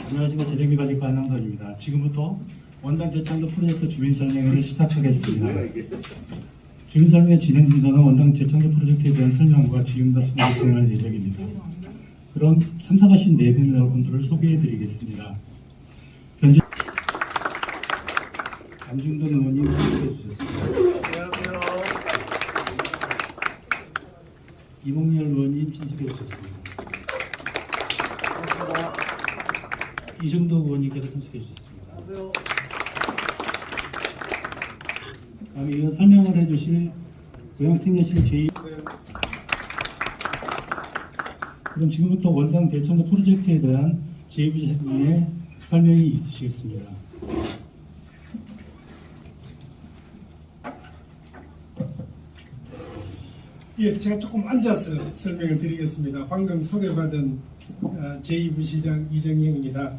안녕하십니까. 재정비관리과 한남선입니다. 지금부터 원당 재창조 프로젝트 주민 설명회를 시작하겠습니다. 주민 설명회 진행 순서는 원당 재창조 프로젝트에 대한 설명과 지금부터 진행할 예정입니다. 그럼 참석하신 네 분 여러분들을 소개해 드리겠습니다. 현재 안중돈 의원님 참석해 주셨습니다. 안녕하세요. 이몽열 의원님 참석해 주셨습니다. 이정도 의원님께서 참석해 주셨습니다. 안녕하세요. 다음에 이건 설명을 해주실 고양특례실 제2 그럼 지금부터 원당 대청도 프로젝트에 대한 제2부의 설명이 있으시겠습니다. 예, 제가 조금 앉아서 설명을 드리겠습니다. 방금 소개받은 제2부시장 이정영입니다.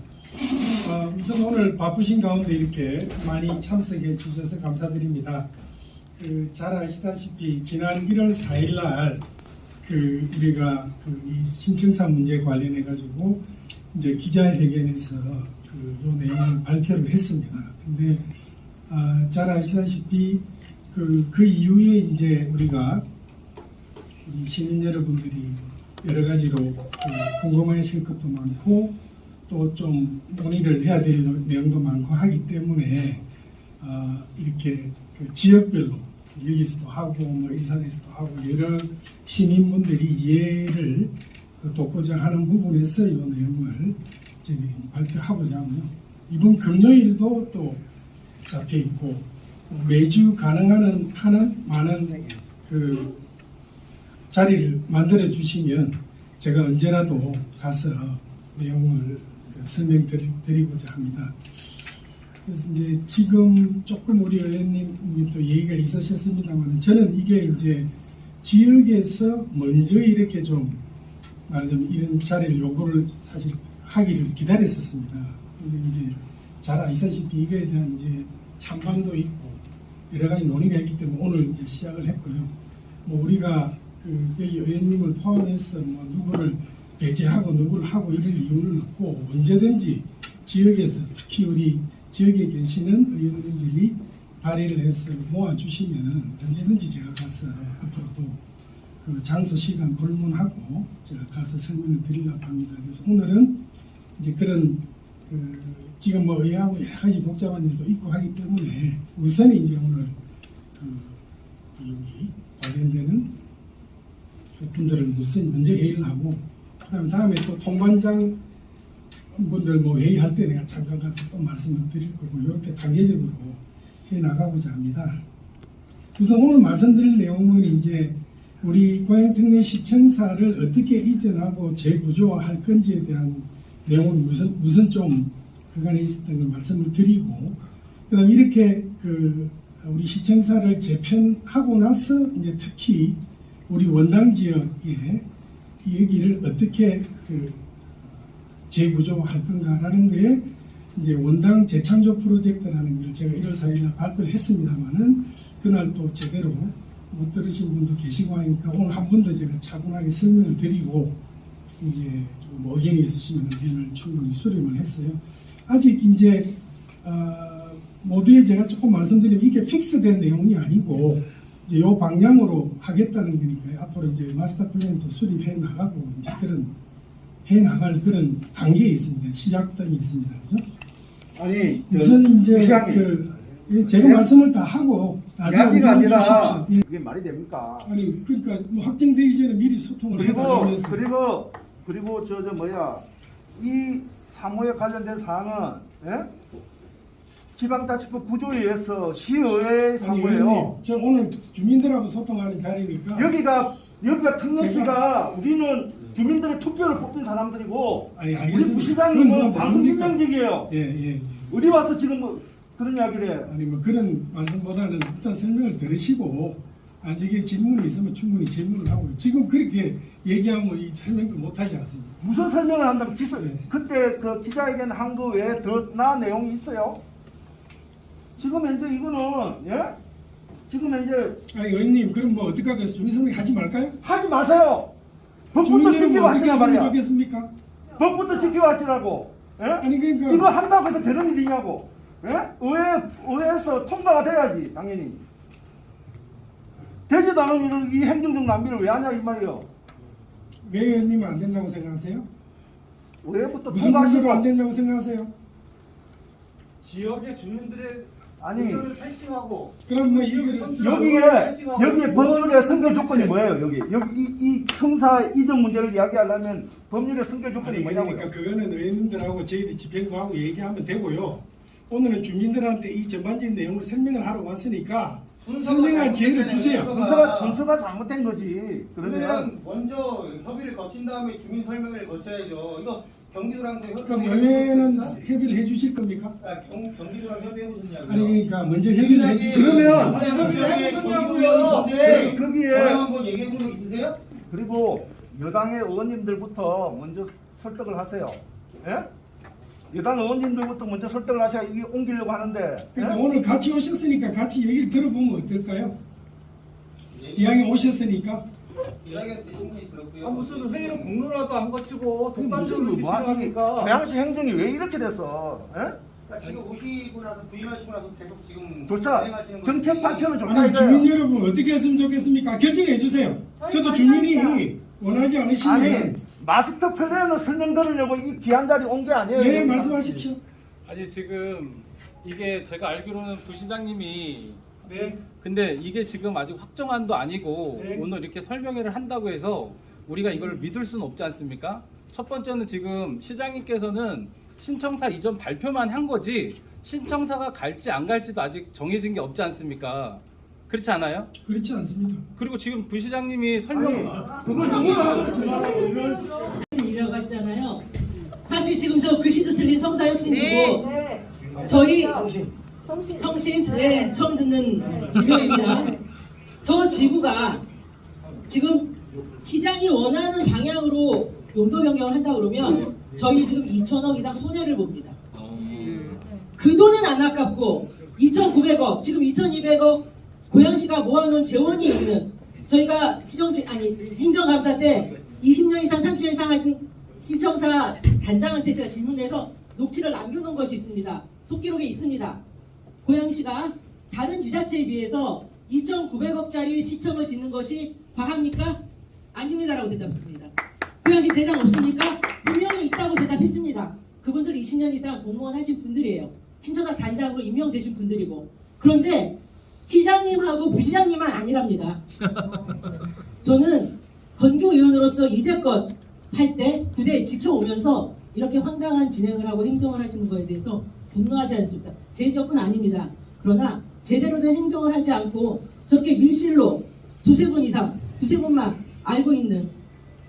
우선 오늘 바쁘신 가운데 이렇게 많이 참석해 주셔서 감사드립니다. 잘 아시다시피 지난 1월 4일 날 우리가 이 신청사 문제 관련해 가지고 이제 기자회견에서 요 내용을 발표를 했습니다. 근데 잘 아시다시피 그 이후에 이제 우리가 우리 시민 여러분들이 여러 가지로 궁금해하실 것도 많고 또 좀 논의를 해야 될 내용도 많고 하기 때문에 이렇게 지역별로 여기서도 하고 뭐 일산에서도 하고 여러 시민분들이 이해를 돕고자 하는 부분에서 이 내용을 저희들이 발표하고자 하고요. 이번 금요일도 또 잡혀 있고 매주 가능한 많은 자리를 만들어 주시면 제가 언제라도 가서 내용을 설명드리고자 합니다. 그래서 이제 지금 조금 우리 의원님이 또 얘기가 있으셨습니다만 저는 이게 이제 지역에서 먼저 이렇게 좀 말하자면 이런 자리를 요구를 사실 하기를 기다렸었습니다. 근데 이제 잘 아시다시피 이거에 대한 이제 찬반도 있고 여러 가지 논의가 있기 때문에 오늘 이제 시작을 했고요. 뭐 우리가 여기 의원님을 포함해서 뭐 누구를 배제하고 누구를 하고 이럴 이유는 없고 언제든지 지역에서 특히 우리 지역에 계시는 의원님들이 발의를 해서 모아주시면은 언제든지 제가 가서 앞으로도 장소 시간 불문하고 제가 가서 설명을 드리려고 합니다. 그래서 오늘은 이제 그런 지금 뭐 의하고 여러 가지 복잡한 일도 있고 하기 때문에 우선 이제 오늘 여기 관련되는 분들을 먼저 회의를 하고 다음에 또 통반장 분들 뭐 회의할 때 내가 잠깐 가서 또 말씀을 드릴 거고 이렇게 단계적으로 해 나가고자 합니다. 우선 오늘 말씀드릴 내용은 이제 우리 고양특례시청사를 어떻게 이전하고 재구조화할 건지에 대한 내용은 우선 좀 그간에 있었던 걸 말씀을 드리고 그다음 이렇게 우리 시청사를 재편하고 나서 이제 특히 우리 원당 지역에 여기를 어떻게 재구조할 건가라는 거에 이제 원당 재창조 프로젝트라는 걸 제가 1월 4일날 발표를 했습니다만은 그날 또 제대로 못 들으신 분도 계시고 하니까 오늘 한 번 더 제가 차분하게 설명을 드리고 이제 뭐 의견이 있으시면 의견을 충분히 수렴을 했어요. 아직 이제 모두에 제가 조금 말씀드리면 이게 픽스된 내용이 아니고 이제 요 방향으로 하겠다는 거니까요. 앞으로 이제 마스터 플랜도 수립해 나가고 이제 그런 해 나갈 그런 단계에 있습니다. 시작점이 있습니다. 그죠? 아니, 우선 이제 제가 네? 말씀을 다 하고 나중에 아니라 예. 그게 말이 됩니까? 아니 그러니까 뭐 확정되기 전에 미리 소통을 해달라면서 그리고 이 사무에 관련된 사항은 지방자치법 구조에 의해서 시의회 사무예요. 저 오늘 주민들하고 소통하는 자리니까 여기가 특례시가 우리는 주민들의 투표를 뽑힌 사람들이고 아니, 우리 알겠습니다. 부시장님은 그건 방송 뭡니까? 임명직이에요. 예. 어디 와서 지금 뭐 그런 이야기를 해. 아니 뭐 그런 말씀보다는 일단 설명을 들으시고 나중에 질문이 있으면 충분히 질문을 하고요. 지금 그렇게 얘기하면 이 설명도 못하지 않습니다. 무슨 설명을 한다면 네. 그때 그 기자회견 한 거 외에 더 나은 내용이 있어요? 지금 현재 이거는 지금 현재 아니 의원님 그럼 뭐 어떻게 하겠어요? 주민선거 하지 말까요? 하지 마세요. 법부터 주민들은 지키고 뭐 어떻게 하시란 했으면 말이야. 좋겠습니까? 법부터 지키고 하시라고. 예? 아니 그러니까 이거 한다고 해서 되는 일이냐고. 예? 의회에서 통과가 돼야지 당연히. 되지도 않은 일을 이 행정적 낭비를 왜 하냐 이 말이요. 매 의원님은 안 된다고 생각하세요? 의회부터 무슨 이유로 안 통과하시고 된다고 생각하세요? 지역의 주민들의 아니 의견을 탈심하고 그럼 뭐 이거를 여기에 법률의 선결 조건이 뭐예요? 여기 이 청사 이전 문제를 이야기하려면 법률의 선결 조건이 아니 뭐냐고요? 그러니까 그거는 의원님들하고 저희들이 집행부하고 얘기하면 되고요. 오늘은 주민들한테 이 전반적인 내용을 설명을 하러 왔으니까 설명할 기회를 주세요. 순서가 잘못된 거지. 그러면 그러면 먼저 협의를 거친 다음에 주민 설명회를 거쳐야죠. 이거 경기도랑도 그럼 의회는 협의를 해주실 겁니까? 경기도랑 협의해 보셨냐고요? 아니 그러니까 먼저 협의를 해주실 그러면 경기도 의원이신데 거기에 저랑 한번 얘기해 본 적 있으세요? 그리고 여당의 의원님들부터 먼저 설득을 하세요. 예? 여당 의원님들부터 먼저 설득을 하셔야 이게 옮기려고 하는데. 그러니까 예? 오늘 같이 오셨으니까 같이 얘기를 들어보면 어떨까요? 이왕에 오셨으니까 이야기한테 충분히 들었고요. 무슨 회의를 공론화도 안 거치고 무슨 독단적으로 뭐 하니? 지시하니까 고양시 행정이 왜 이렇게 됐어? 예? 지금 오시고 나서 부임하시고 나서 계속 지금 좋다. 진행하시는 정책 것들이 발표는 좋다 아니 이거예요. 주민 여러분 어떻게 했으면 좋겠습니까? 결정해 주세요. 저도 주민이 원하지 아니 않으시면 마스터 플랜을 설명 들으려고 이 귀한 자리 온 게 아니에요. 네 말씀하십시오. 아니 지금 이게 제가 알기로는 부시장님이 네. 근데 이게 지금 아직 확정안도 아니고 네. 오늘 이렇게 설명회를 한다고 해서 우리가 이걸 믿을 수는 없지 않습니까? 첫 번째는 지금 시장님께서는 신청사 이전 발표만 한 거지 신청사가 갈지 안 갈지도 아직 정해진 게 없지 않습니까? 그렇지 않아요? 그렇지 않습니다. 그리고 지금 부시장님이 설명 그걸 누구가 이라고 하시잖아요. 사실 지금 저 글씨도 틀린 성사혁신이고 저희 성신 네 처음 듣는 지명입니다. 저 지구가 지금 시장이 원하는 방향으로 용도 변경을 한다 그러면 저희 지금 2천억 이상 손해를 봅니다. 그 돈은 안 아깝고 2,900억 지금 2,200억 고양시가 모아놓은 재원이 있는 저희가 행정감사 때 20년 이상 30년 이상 하신 신청사 단장한테 제가 질문해서 녹취를 남겨놓은 것이 있습니다. 속기록에 있습니다. 고양시가 다른 지자체에 비해서 2,900억짜리 시청을 짓는 것이 과합니까? 아닙니다라고 대답했습니다. 고양시 대장 없습니까? 분명히 있다고 대답했습니다. 그분들 20년 이상 공무원 하신 분들이에요. 신청사 단장으로 임명되신 분들이고 그런데 시장님하고 부시장님만 아니랍니다. 저는 건교 의원으로서 이제껏 할 때 부대에 지켜오면서 이렇게 황당한 진행을 하고 행정을 하시는 거에 대해서 분노하지 않습니다. 제 적은 아닙니다. 그러나 제대로 된 행정을 하지 않고 저렇게 밀실로 두세 분만 알고 있는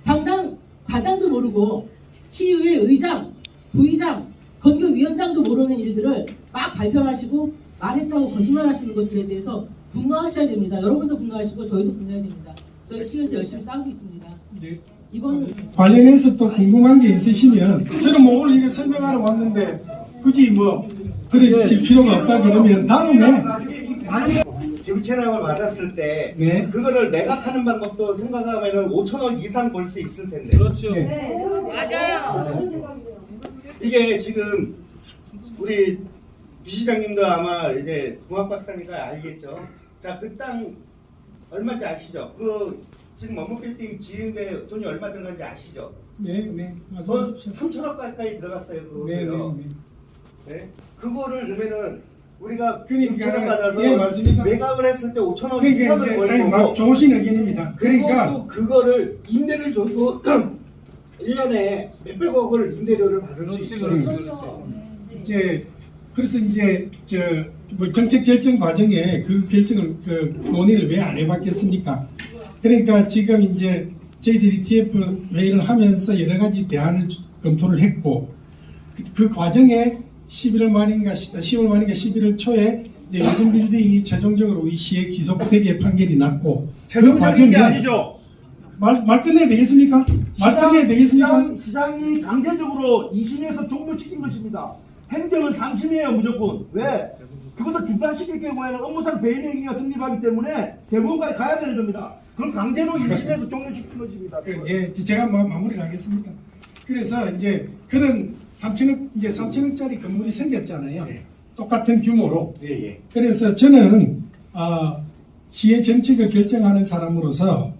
당당 과장도 모르고 시의회 의장, 부의장, 건교위원장도 모르는 일들을 막 발표하시고 말했다고 거짓말하시는 것들에 대해서 분노하셔야 됩니다. 여러분도 분노하시고 저희도 분노해야 됩니다. 저희 시에서 열심히 싸우고 있습니다. 네. 이거는 관련해서 또 궁금한 게 있으시면 저는 뭐 오늘 이거 설명하러 왔는데 굳이 뭐 들어주실 필요가 없다 그러면 다음에 기부 체납을 받았을 때 네. 그거를 매각하는 방법도 생각하면 5천억 이상 벌 수 있을 텐데 그렇죠. 네. 이게 지금 우리 비시장님도 아마 이제 공학 박사니까 알겠죠. 자, 그 땅 얼마인지 아시죠? 그 지금 원목빌딩 지은데 돈이 얼마 들어간지 아시죠? 네, 말씀하십시오. 3천억 가까이 들어갔어요. 네, 그거요. 네. 그거를 그러면은 우리가 그러니까, 기부채납 받아서 예, 맞습니다. 매각을 했을 때 5천억 그러니까 이상을 이제 벌고 막 좋으신 의견입니다. 그리고 그러니까 또 그거를 임대를 줘도 1년에 몇백억을 임대료를 받을 수 그렇지 있어요. 그렇지. 이제 그래서 이제 뭐 정책 결정 과정에 그 결정을 논의를 왜 안 해봤겠습니까? 그러니까 지금 이제 저희들이 TF 회의를 하면서 여러 가지 대안을 검토를 했고 그 과정에 11월 말인가 11월 초에 이제 요즘 빌딩이 최종적으로 이 시에 기소되게 판결이 났고 그 과정에 아니죠. 말 끝내야 되겠습니까? 말 끝내야 되겠습니까? 시장이 강제적으로 2심에서 종료시킨 것입니다. 행정은 3심이에요 무조건. 왜? 그것을 중단시킬 경우에는 업무상 배임행위가 성립하기 때문에 대법원까지 가야 되는 겁니다. 그걸 강제로 2심에서 종료시킨 것입니다. 예, 제가 마무리를 하겠습니다. 그래서 이제 그런 3천억짜리 건물이 생겼잖아요. 네. 똑같은 규모로. 예, 예. 그래서 저는 시의 정책을 결정하는 사람으로서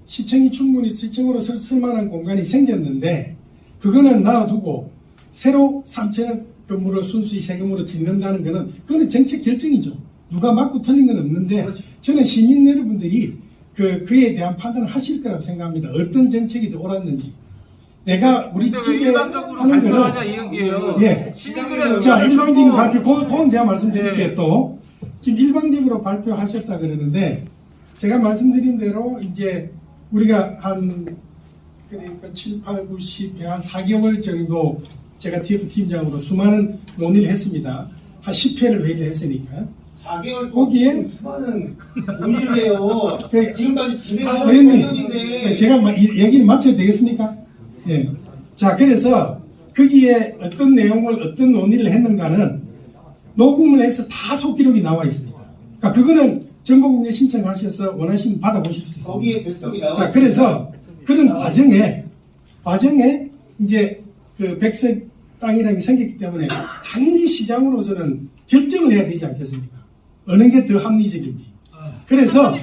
시청이 충분히 시청으로 쓸 만한 공간이 생겼는데 그거는 놔두고 새로 3천억 건물을 순수히 세금으로 짓는다는 거는 그거는 정책 결정이죠. 누가 맞고 틀린 건 없는데 저는 시민 여러분들이 그에 대한 판단을 하실 거라고 생각합니다. 어떤 정책이 더 옳았는지. 내가 우리 집에 하는 거는 이 얘기예요. 예. 시민들의 자, 의견을 일방적인 듣고 발표, 그건 제가 말씀드릴게요. 네. 또 지금 일방적으로 발표하셨다 그러는데 제가 말씀드린 대로 이제 우리가 한 그러니까 7, 8, 9, 10, 한 4개월 정도 제가 TF 팀장으로 수많은 논의를 했습니다. 한 10회를 회의를 했으니까요. 4개월 거기에 수많은 논의를 해요. 그- 지금까지 진행하는 의원님, 과정인데 제가 얘기를 마쳐도 되겠습니까? 예. 자, 그래서 거기에 어떤 내용을 어떤 논의를 했는가는 녹음을 해서 다 속기록이 나와 있습니다. 그러니까 그거는 정보공개 신청하셔서 원하시면 받아보실 수 있습니다. 거기에 백석이 나와. 자, 그래서 그런 과정에 이제 그 백색 땅이라는 게 생겼기 때문에 당연히 시장으로서는 결정을 해야 되지 않겠습니까? 어느 게 더 합리적인지. 그래서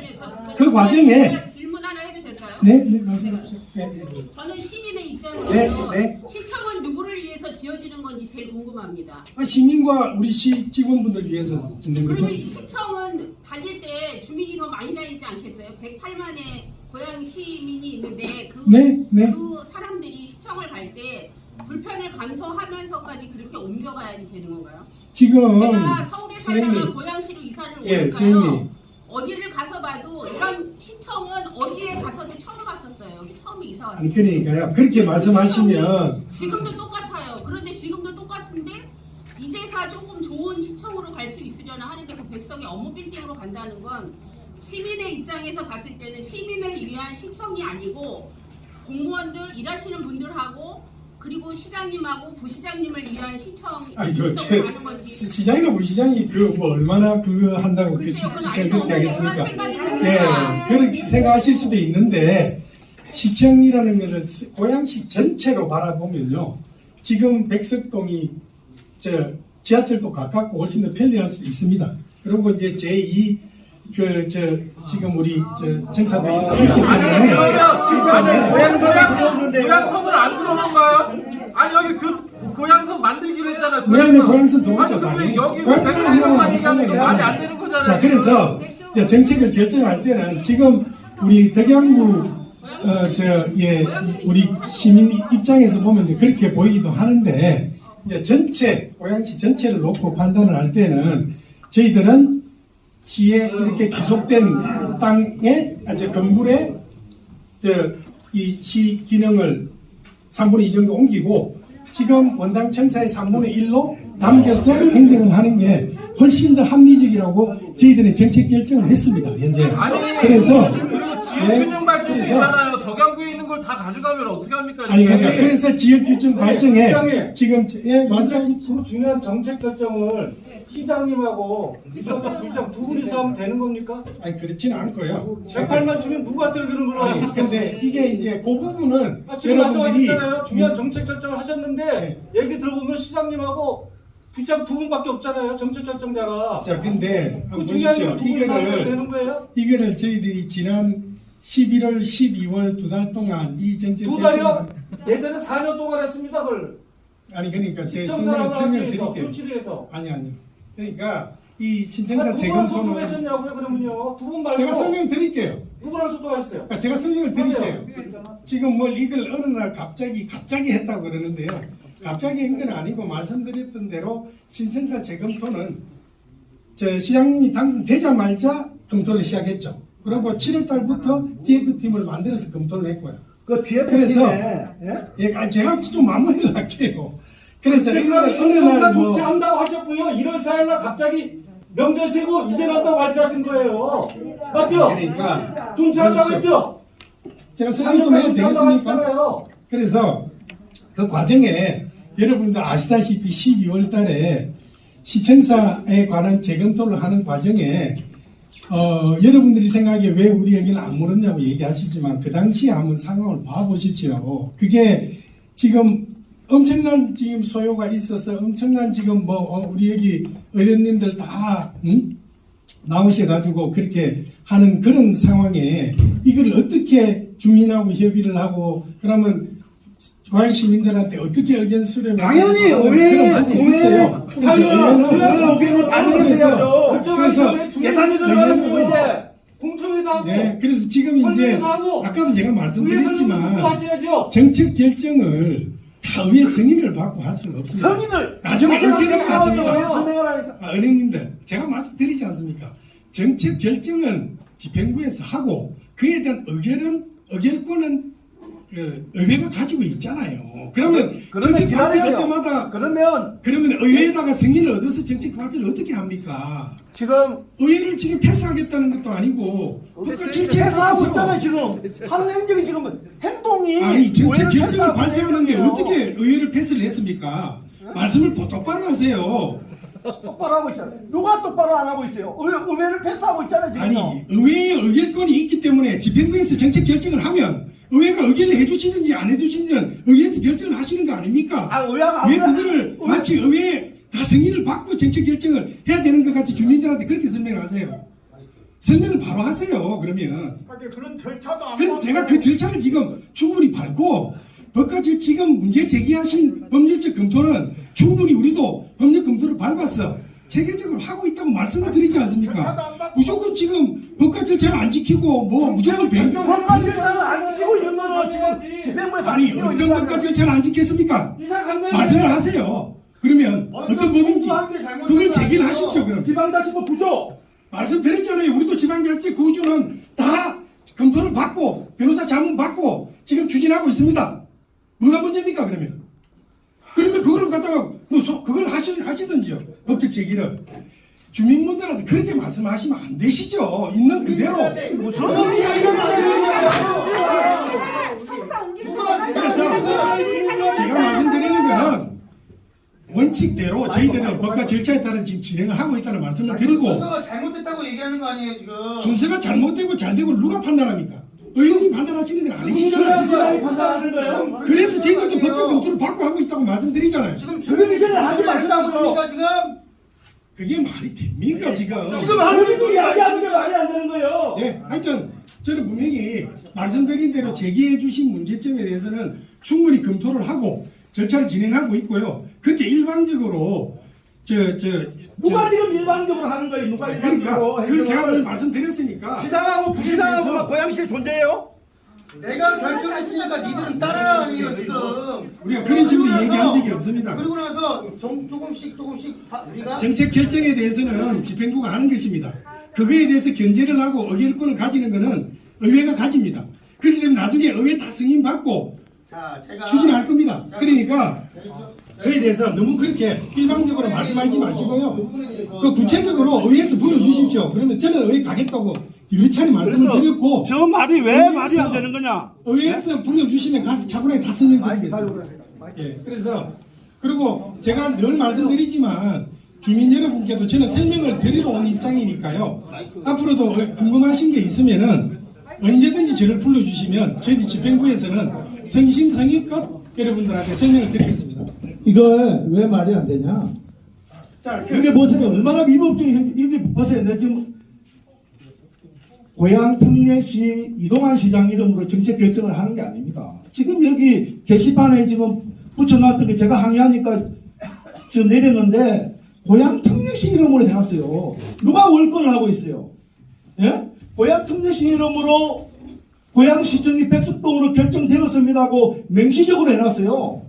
그 과정에 제가 질문 하나 해도 될까요? 네, 말씀하십시오. 네, 네. 저는 시민의 입장으로서 네, 네. 시청은 누구를 위해서 지어지는 건지 제일 궁금합니다. 시민과 우리 시 직원분들 위해서 짓는 거죠. 그리고 이 시청은 다닐 때 주민이 더 많이 다니지 않겠어요? 108만의 고향 시민이 있는데 네, 네. 그 사람들이 시청을 갈 때 불편을 감수하면서까지 그렇게 옮겨가야지 되는 건가요? 지금 제가 서울에 살다가 선생님, 고양시로 이사를 예, 오니까요. 선생님. 어디를 가서 봐도 이런 시청은 어디에 가서도 처음 봤었어요. 여기 처음 이사 왔어요. 아니 그러니까요. 그렇게 말씀하시면 지금도 똑같아요. 그런데 지금도 똑같은데 이제서 조금 좋은 시청으로 갈 수 있으려나 하는데 그 백석이 업무 빌딩으로 간다는 건 시민의 입장에서 봤을 때는 시민을 위한 시청이 아니고 공무원들 일하시는 분들하고 그리고 시장님하고 부시장님을 위한 시청이 아니 가는 거지. 시장이나 부시장이 그 뭐 얼마나 그거 한다고 그 시청 그렇게 하겠습니까? 네, 그렇게 생각하실 수도 있는데 시청이라는 것을 고양시 전체로 바라보면요. 지금 백석동이 지하철도 가깝고 훨씬 더 편리할 수 있습니다. 그리고 이제 제2 지금 우리 청사도 있기 때문에 고향선을 안 들어오는가요? 아니 여기 그 고향선 만들기로 했잖아요. 네네 고향선 들어오죠. 아니 그러면 당연히. 여기 고향선 백성만 운영은 얘기하는 게 상관이 말이 안 아니에요. 되는 거잖아요. 자, 그래서 이제 정책을 결정할 때는 지금 우리 덕양구 우리 시민 입장에서 보면 이제 그렇게 보이기도 하는데 이제 고양시 전체를 놓고 판단을 할 때는 저희들은 시에 이렇게 기속된 땅에 건물에 이 시 기능을 3분의 2 정도 옮기고 지금 원당 청사의 3분의 1로 남겨서 행정을 하는 게 훨씬 더 합리적이라고 저희들은 정책 결정을 했습니다. 현재. 그래서 그리고 지역 네, 균형 발전이 그래서- 있잖아요. 덕양구에 있는 걸 다 가져가면 어떻게 합니까? 아니 그러니까 그래서 지역 규정 발전에 시장님. 지금 말씀하십시오. 그 중요한 정책 결정을 시장님하고 이쪽도 부시장 두 분이서 하면 되는 겁니까? 아니 그렇지는 않고요. 108만 주면 누가 들기는 걸로 아니 근데 이게 이제 그 부분은 지금 여러분들이 말씀하셨잖아요. 중요한 정책 결정을 하셨는데 얘기 들어보면 시장님하고 부시장 두 분밖에 없잖아요. 정책 결정자가. 자 근데 그 한번 중요한 보십시오. 두 분이서 하면 이거를 되는 거예요? 저희들이 지난 11월, 12월 2달 동안 이 정책 두 달이요? 예전에 4년 동안 했습니다. 그걸. 아니 그러니까 제 시청 설명을 사람을 위해서 드릴게요. 교치위해서. 아니요. 그러니까 이 신청사 누구랑 재검토는 소통하셨냐고요? 그러면요. 두 분 말고 제가 설명드릴게요. 누구랑 소통하셨어요? 그러니까 제가 설명을 드릴게요. 하세요. 지금 뭘 이걸 어느 날 갑자기 했다고 그러는데요. 갑자기 한 건 아니고 말씀드렸던 대로 신청사 재검토는 시장님이 당선되자마자 검토를 시작했죠. 그리고 7월 달부터 TF팀을 만들어서 검토를 했고요. 그 TF 그래서 팀에 예? 제가 좀 마무리를 할게요. 그래서 그러니까 이거는 어느 신청사 날 조치한다고 하셨고요. 1월 4일 날 갑자기 명절 세고 이제 한다고 발표하신 거예요. 맞죠? 그러니까 중지한다고 그렇죠. 했죠? 제가 설명 좀 해도 되겠습니까? 하시잖아요. 그래서 그 과정에 여러분들 아시다시피 12월 달에 시청사에 관한 재검토를 하는 과정에 여러분들이 생각에 왜 우리 여기는 안 물었냐고 얘기하시지만 그 당시에 한번 상황을 봐보십시오. 그게 지금 엄청난 지금 소요가 있어서 엄청난 지금 우리 여기 의원님들 다 나오셔가지고 그렇게 하는 그런 상황에 이걸 어떻게 주민하고 협의를 하고 그러면 고양 시민들한테 어떻게 의견 수렴을 당연히 있어요. 의회는 반영했어야죠. 그래서 예산이 들어가는 부분인데 공청회도 하고 네, 그래서 지금 이제 설명도 하고 아까도 제가 의회 말씀드렸지만 설명도 하셔야죠. 정책 결정을 다 의회 승인을 받고 할 수는 없습니다. 성인을 나중에 의견을 받습니다. 설명을 하니까 의원님들 제가 말씀드리지 않습니까? 정책 결정은 집행부에서 하고 그에 대한 의결권은 의회가 가지고 있잖아요. 그러면 정책 발표할 기다리세요. 때마다 그러면 의회에다가 승인을 얻어서 정책 발표를 어떻게 합니까? 지금 의회를 지금 패스하겠다는 것도 아니고 국가 절차에 하고 따라서 있잖아요. 지금 하는 행정이 지금 행동이 아니 정책 의회를 결정을 패스하고 발표하는데 있거든요. 어떻게 의회를 패스를 했습니까? 말씀을 똑바로 하세요. 똑바로 하고 있잖아요. 누가 똑바로 안 하고 있어요? 의회를 패스하고 있잖아요. 지금. 아니 의회의 의결권이 있기 때문에 집행부에서 정책 결정을 하면 의회가 의결을 해주시든지 안 해주시든지 의회에서 결정을 하시는 거 아닙니까? 의회가 왜 그거를 마치 의회에 다 승인을 받고 정책 결정을 해야 되는 것 같이 주민들한테 그렇게 설명하세요. 설명을 바로 하세요. 그러면 그런 절차도 안 그래서 제가 그 절차를 지금 충분히 밟고 법까지 지금 문제 제기하신 법률적 검토는 충분히 우리도 법률 검토를 밟아서 체계적으로 하고 있다고 말씀을 드리지 않습니까? 무조건 지금 법과 절차를 안 지키고 무조건 법과 절차를 안 지키고 있는 거는 지금 집행부에서 아니 어떤 법과 절차를 안 지켰습니까? 이사간다며. 말씀을 하세요. 그러면 어떤 법인지 그걸 제기를 하십시오. 그럼 지방자치법 부족. 말씀드렸잖아요. 우리도 지방자치 구조는 다 검토를 받고 변호사 자문 받고 지금 추진하고 있습니다. 뭐가 문제입니까 그러면? 그러면 그걸 갖다가 그걸 하시든지요. 법적 제기를. 주민분들한테 그렇게 말씀하시면 안 되시죠. 있는 그대로. 무슨 소리야? 그래서 제가 말씀드리는 거는 원칙대로 저희들은 법과 절차에 따라 지금 진행을 하고 있다는 말씀을 드리고 순서가 잘못됐다고 얘기하는 거 아니에요 지금? 순서가 잘못되고 잘되고 누가 판단합니까? 의원님 판단하시는 건 아니시죠? 판단하는 거예요? 그래서 저희들도 법적 검토를 받고 하고 있다고 말씀드리잖아요. 지금 주민들을 하지 마시라고요. 지금 그게 말이 됩니까 지금? 지금 하는 게 이야기하는 게 말이 안 되는 거예요. 네, 하여튼 저는 분명히 말씀드린 대로 제기해 주신 문제점에 대해서는 충분히 검토를 하고 절차를 진행하고 있고요. 그렇게 일방적으로 누가 지금 일반적으로 하는 거예요? 누가 일반적으로? 그러니까 그걸 제가 오늘 말씀드렸으니까 시장하고 부시장하고 고양시를 존재해요? 내가 결정했으니까 니들은 따라라니요 지금. 우리가 그런 식으로 그리고 얘기한 나서- 적이 없습니다. 그리고 나서 조금씩 우리가 정책 결정에 대해서는 집행부가 하는 것입니다. 그거에 대해서 견제를 하고 의결권을 가지는 것은 의회가 가집니다. 그렇기 때문에 나중에 의회 다 승인받고 자 제가 추진할 겁니다. 그러니까 그에 대해서 너무 그렇게 일방적으로 말씀하지 마시고요. 그 구체적으로 의회에서 불러주십시오. 그러면 저는 의회 가겠다고 유리찬이 말씀을 드렸고 저 말이 왜 의회에서- 말이 안 되는 거냐? 의회에서 불러주시면 가서 차분하게 다 설명드리겠습니다. 예, 그래서 그리고 제가 늘 말씀드리지만 주민 여러분께도 저는 설명을 드리러 온 입장이니까요. 앞으로도 궁금하신 게 있으면은 언제든지 저를 불러주시면 저희 집행부에서는 성심성의껏 여러분들한테 설명을 드리겠습니다. 이거 왜 말이 안 되냐? 자, 이게 보세요. 얼마나 위법적인 이게 보세요. 내가 지금 고향 특례시 이동환 시장 이름으로 정책 결정을 하는 게 아닙니다. 지금 여기 게시판에 지금 붙여놨던 게 제가 항의하니까 지금 내렸는데 고향 특례시 이름으로 해놨어요. 누가 월권을 하고 있어요? 예? 고향 특례시 이름으로 고양시청이 백석동으로 결정되었습니다고 명시적으로 해놨어요.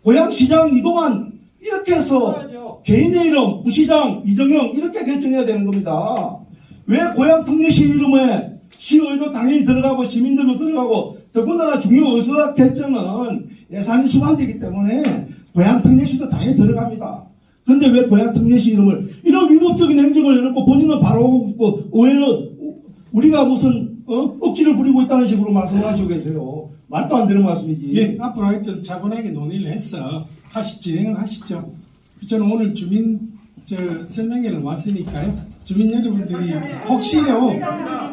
고양시장 이동환 이렇게 해서 개인의 이름 부시장 이정영 이렇게 결정해야 되는 겁니다. 왜 고향 특례시 이름에 시의도 당연히 들어가고 시민들도 들어가고 더군다나 중요 의사 결정은 예산이 수반되기 때문에 고향 특례시도 당연히 들어갑니다. 근데 왜 고향 특례시 이름을 이런 위법적인 행정을 해놓고 본인은 바로 오해는 우리가 무슨 억지를 부리고 있다는 식으로 말씀을 하시고 계세요. 말도 안 되는 말씀이지. 예, 앞으로 하여튼 차분하게 논의를 해서 진행을 하시죠. 저는 오늘 주민 설명회를 왔으니까요. 주민 여러분들이 혹시요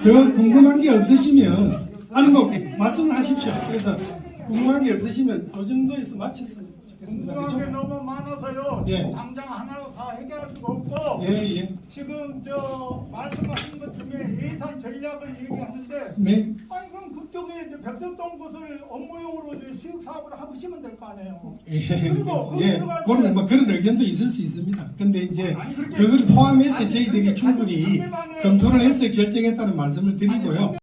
더 궁금한 게 없으시면 아니 뭐 말씀을 하십시오. 그래서 궁금한 게 없으시면 이 정도에서 마쳤으면 좋겠습니다. 궁금한 게 그죠? 너무 많아서요. 예. 지금 당장 하나로 다 해결할 수가 없고 예. 지금 저 말씀하신 것 중에 예산 전략을 얘기하는데 네. 아니 그럼 그쪽에 이제 백석동 곳을 업무용으로 이제 수익 사업을 하시면 될 거 아니에요. 예. 그리고 거기 예. 들어갈 때- 그런 뭐 그런 의견도 있을 수 있습니다. 근데 이제 아니, 그렇게- 그걸 포함해서 아니, 저희들이 그렇게 충분히 상대방의- 검토를 해서 결정했다는 말씀을 드리고요.